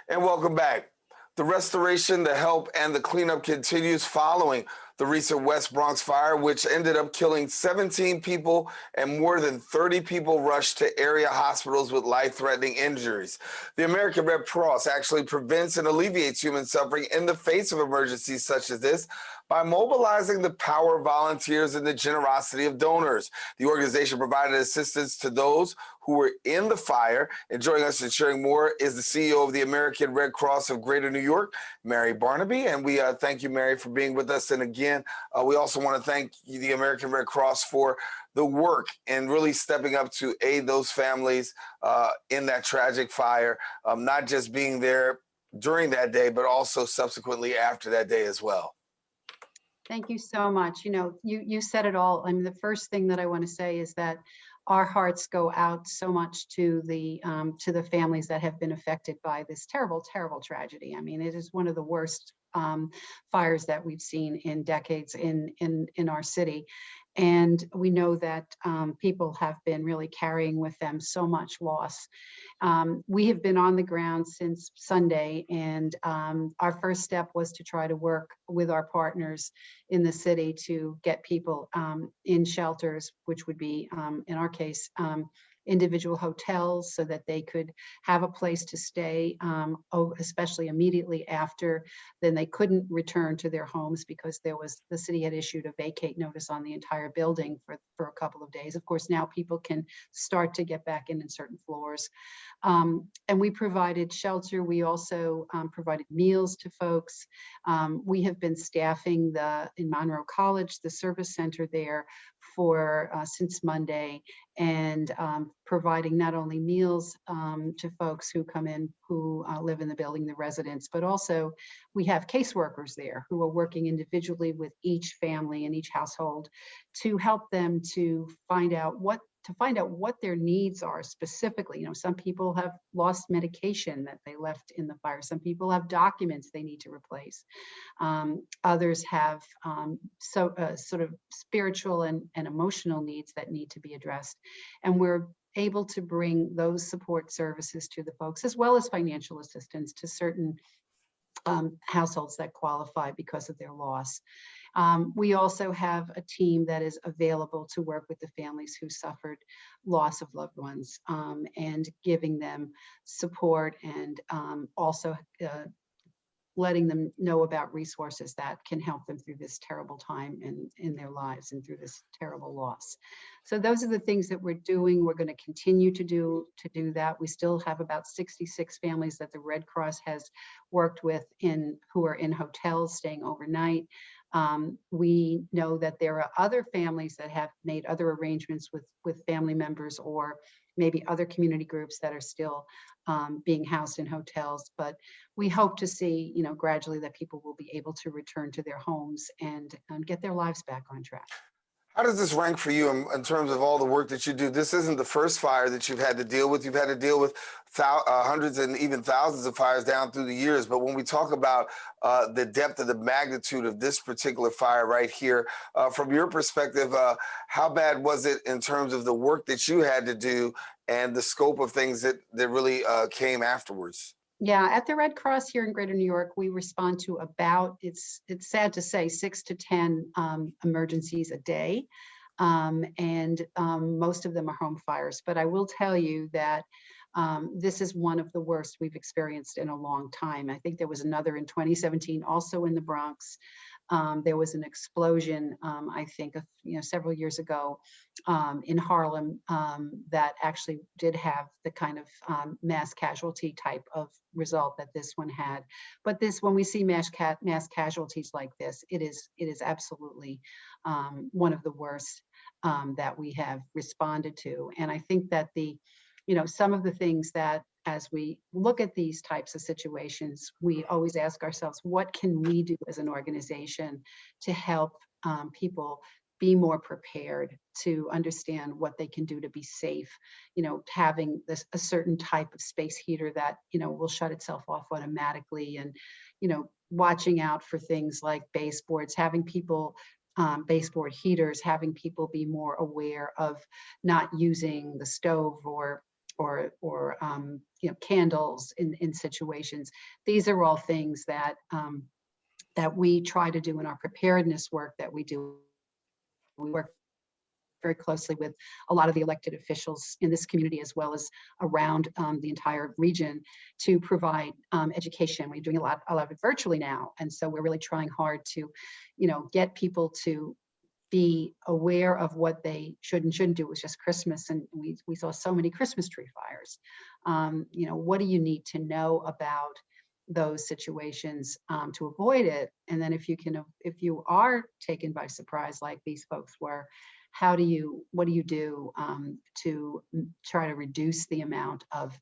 And welcome back. The restoration, the help, and the cleanup continues following the recent West Bronx fire, which ended up killing 17 people and more than 30 people rushed to area hospitals with life-threatening injuries. The American Red Cross actually prevents and alleviates human suffering in the face of emergencies such as this by mobilizing the power of volunteers and the generosity of donors. The organization provided assistance to those who were in the fire. And joining us and sharing more is the CEO of the American Red Cross of Greater New York, Mary Barneby. And we thank you, Mary, for being with us. And again, we also want to thank the American Red Cross for the work and really stepping up to aid those families in that tragic fire, not just being there during that day, but also subsequently after that day as well. Thank you so much. You know, you said it all. I mean, the first thing that I want to say is that our hearts go out so much to the families that have been affected by this terrible, terrible tragedy. I mean, it is one of the worst fires that we've seen in decades in our city. And we know that people have been really carrying with them so much loss. We have been on the ground since Sunday, and our first step was to try to work with our partners in the city to get people in shelters, which would be, in our case, individual hotels, so that they could have a place to stay, especially immediately after. Then they couldn't return to their homes because the city had issued a vacate notice on the entire building for a couple of days. Of course, now people can start to get back in certain floors. And we provided shelter. We also provided meals to folks. We have been staffing in Monroe College, the service center there, for since Monday, and providing not only meals to folks who come in who live in the building, the residents, but also we have caseworkers there who are working individually with each family and each household to help them to find out what their needs are specifically. You know, some people have lost medication that they left in the fire. Some people have documents they need to replace. Others have sort of spiritual and emotional needs that need to be addressed. And we're able to bring those support services to the folks, as well as financial assistance to certain households that qualify because of their loss. We also have a team that is available to work with the families who suffered loss of loved ones, and giving them support, and also letting them know about resources that can help them through this terrible time in their lives and through this terrible loss. So those are the things that we're doing. We're going to continue to do that. We still have about 66 families that the Red Cross has worked with who are in hotels staying overnight. We know that there are other families that have made other arrangements with family members, or maybe other community groups that are still being housed in hotels. But we hope to see, you know, gradually that people will be able to return to their homes and get their lives back on track. How does this rank for you in terms of all the work that you do? This isn't the first fire that you've had to deal with. You've had to deal with hundreds and even thousands of fires down through the years. But when we talk about the depth of the magnitude of this particular fire right here, from your perspective, how bad was it in terms of the work that you had to do and the scope of things that really came afterwards? Yeah, at the Red Cross here in Greater New York, we respond to about, it's sad to say, 6 to 10 emergencies a day. And most of them are home fires. But I will tell you that this is one of the worst we've experienced in a long time. I think there was another in 2017, also in the Bronx. There was an explosion, I think, several years ago in Harlem that actually did have the kind of mass casualty type of result that this one had. But when we see mass casualties like this, it is absolutely one of the worst that we have responded to. And I think that some of the things that, as we look at these types of situations, we always ask ourselves, what can we do as an organization to help people be more prepared, to understand what they can do to be safe? Having a certain type of space heater that, will shut itself off automatically, and, watching out for things like baseboards, having people baseboard heaters, having people be more aware of not using the stove or candles in situations. These are all things that that we try to do in our preparedness work that we do. We work very closely with a lot of the elected officials in this community as well as around the entire region to provide education. We're doing a lot of it virtually now, and so we're really trying hard to, get people to be aware of what they should and shouldn't do. It was just Christmas, and we saw so many Christmas tree fires. What do you need to know about those situations to avoid it? And then if you are taken by surprise like these folks were, what do you do to try to reduce the amount of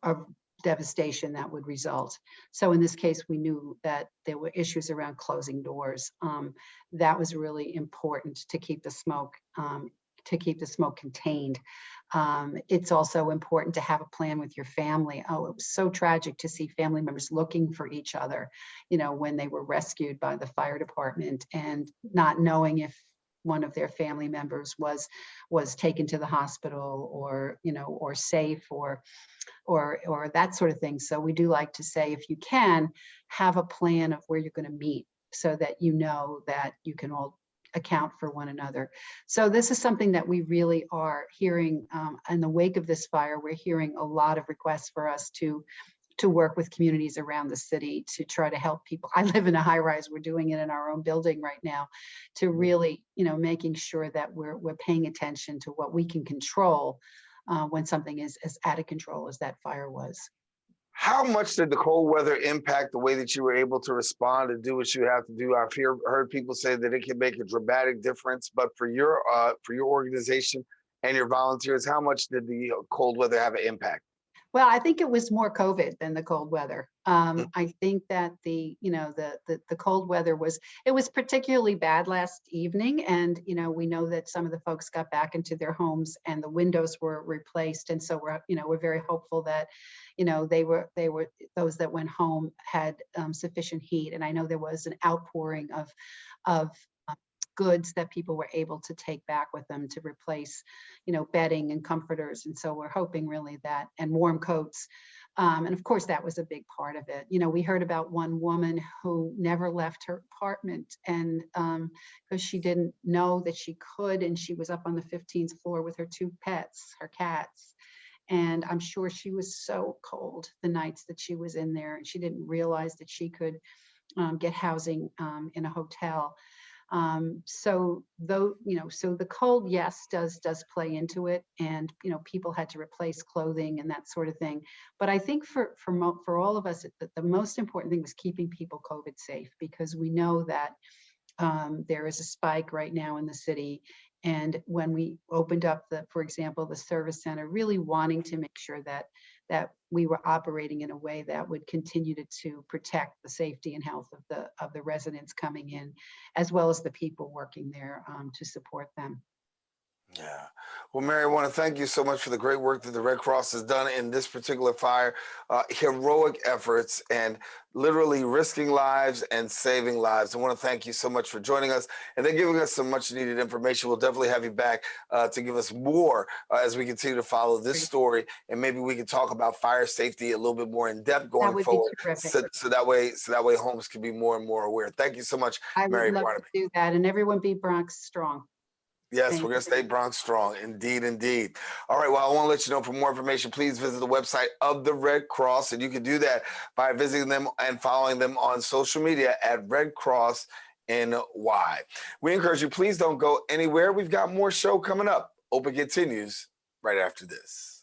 of devastation that would result? So in this case, we knew that there were issues around closing doors. That was really important to keep the smoke contained. It's also important to have a plan with your family. Oh, it was so tragic to see family members looking for each other, when they were rescued by the fire department and not knowing if one of their family members was taken to the hospital or safe or that sort of thing. So we do like to say, if you can, have a plan of where you're going to meet so that that you can all account for one another. So this is something that we really are hearing in the wake of this fire. We're hearing a lot of requests for us to work with communities around the city to try to help people. I live in a high rise. We're doing it in our own building right now to really, making sure that we're paying attention to what we can control when something is as out of control as that fire was. How much did the cold weather impact the way that you were able to respond and do what you have to do? I've heard people say that it can make a dramatic difference, but for your organization and your volunteers, how much did the cold weather have an impact? Well, I think it was more COVID than the cold weather. I think that the cold weather was particularly bad last evening, and we know that some of the folks got back into their homes and the windows were replaced, and so we're very hopeful that they were those that went home had sufficient heat, and I know there was an outpouring of goods that people were able to take back with them to replace, bedding and comforters. And so we're hoping really that, and warm coats. And of course, that was a big part of it. We heard about one woman who never left her apartment and because she didn't know that she could, and she was up on the 15th floor with her two pets, her cats. And I'm sure she was so cold the nights that she was in there, and she didn't realize that she could get housing in a hotel. So the cold, yes, does play into it, and people had to replace clothing and that sort of thing. But I think for all of us, the most important thing was keeping people COVID safe, because we know that there is a spike right now in the city. And when we opened up for example, the service center, really wanting to make sure that we were operating in a way that would continue to protect the safety and health of the residents coming in, as well as the people working there to support them. Yeah. Well, Mary, I want to thank you so much for the great work that the Red Cross has done in this particular fire. Heroic efforts and literally risking lives and saving lives. I want to thank you so much for joining us and then giving us some much needed information. We'll definitely have you back to give us more as we continue to follow this story, and maybe we can talk about fire safety a little bit more in depth going forward. So that way homes can be more and more aware. Thank you so much, Mary. I would love to do that, and everyone be Bronx strong. Yes, we're going to stay Bronx strong. Indeed, indeed. All right. Well, I want to let you know, for more information, please visit the website of the Red Cross. And you can do that by visiting them and following them on social media at Red Cross NY. We encourage you, please don't go anywhere. We've got more show coming up. Open continues right after this.